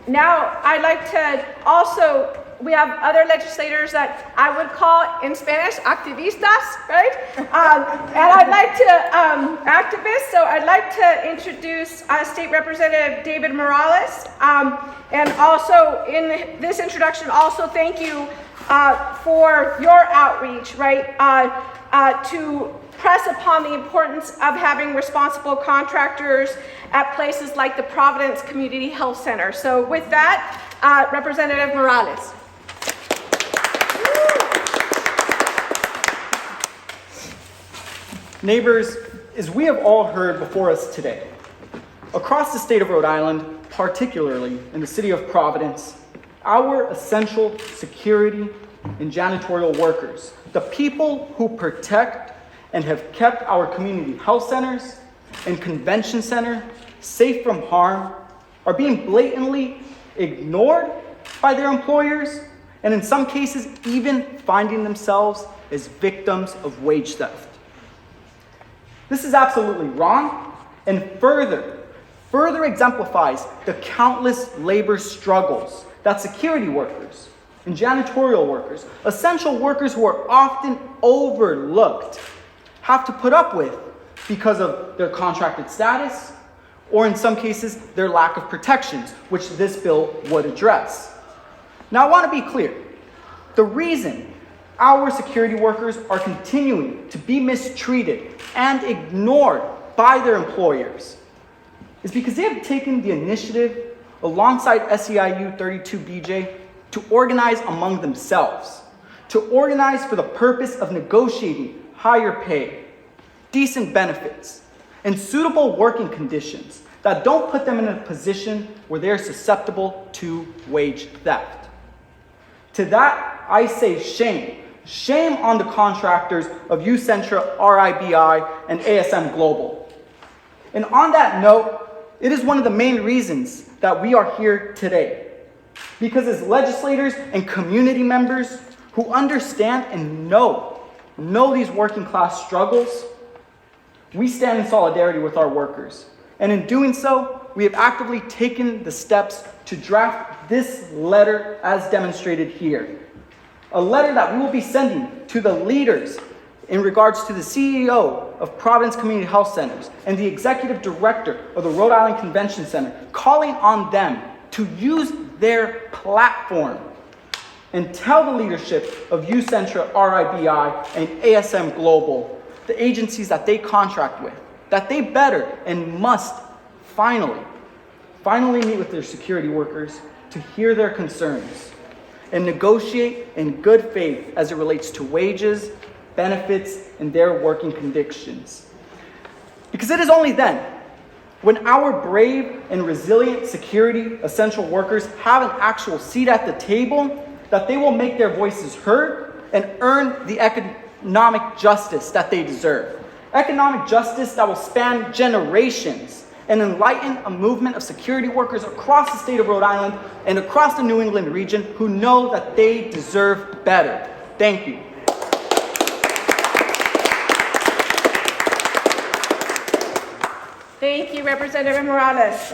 now I'd like to also, we have other legislators that I would call in Spanish activistas, right? And I'd like to, activists, so I'd like to introduce State Representative David Morales. And also in this introduction, also thank you for your outreach, right? To press upon the importance of having responsible contractors at places like the Providence Community Health Center. So with that, Representative Morales. Neighbors, as we have all heard before us today, across the state of Rhode Island, particularly in the city of Providence, our essential security and janitorial workers, the people who protect and have kept our community health centers and convention center safe from harm, are being blatantly ignored by their employers, and in some cases, even finding themselves as victims of wage theft. This is absolutely wrong, and further exemplifies the countless labor struggles that security workers and janitorial workers, essential workers who are often overlooked, have to put up with because of their contracted status, or in some cases, their lack of protections, which this bill would address. Now, I want to be clear. The reason our security workers are continuing to be mistreated and ignored by their employers is because they have taken the initiative alongside SEIU 32BJ to organize among themselves, to organize for the purpose of negotiating higher pay, decent benefits, and suitable working conditions that don't put them in a position where they're susceptible to wage theft. To that, I say shame. Shame on the contractors of Ucentra, RIBI, and ASM Global. And on that note, it is one of the main reasons that we are here today. Because as legislators and community members who understand and know these working class struggles, we stand in solidarity with our workers. And in doing so, we have actively taken the steps to draft this letter as demonstrated here. A letter that we will be sending to the leaders in regards to the CEO of Providence Community Health Centers and the executive director of the Rhode Island Convention Center, calling on them to use their platform and tell the leadership of Ucentra, RIBI, and ASM Global, the agencies that they contract with, that they better and must finally meet with their security workers to hear their concerns and negotiate in good faith as it relates to wages, benefits, and their working conditions. Because it is only then, when our brave and resilient security essential workers have an actual seat at the table, that they will make their voices heard and earn the economic justice that they deserve. Economic justice that will span generations and enlighten a movement of security workers across the state of Rhode Island and across the New England region who know that they deserve better. Thank you. Thank you, Representative Morales.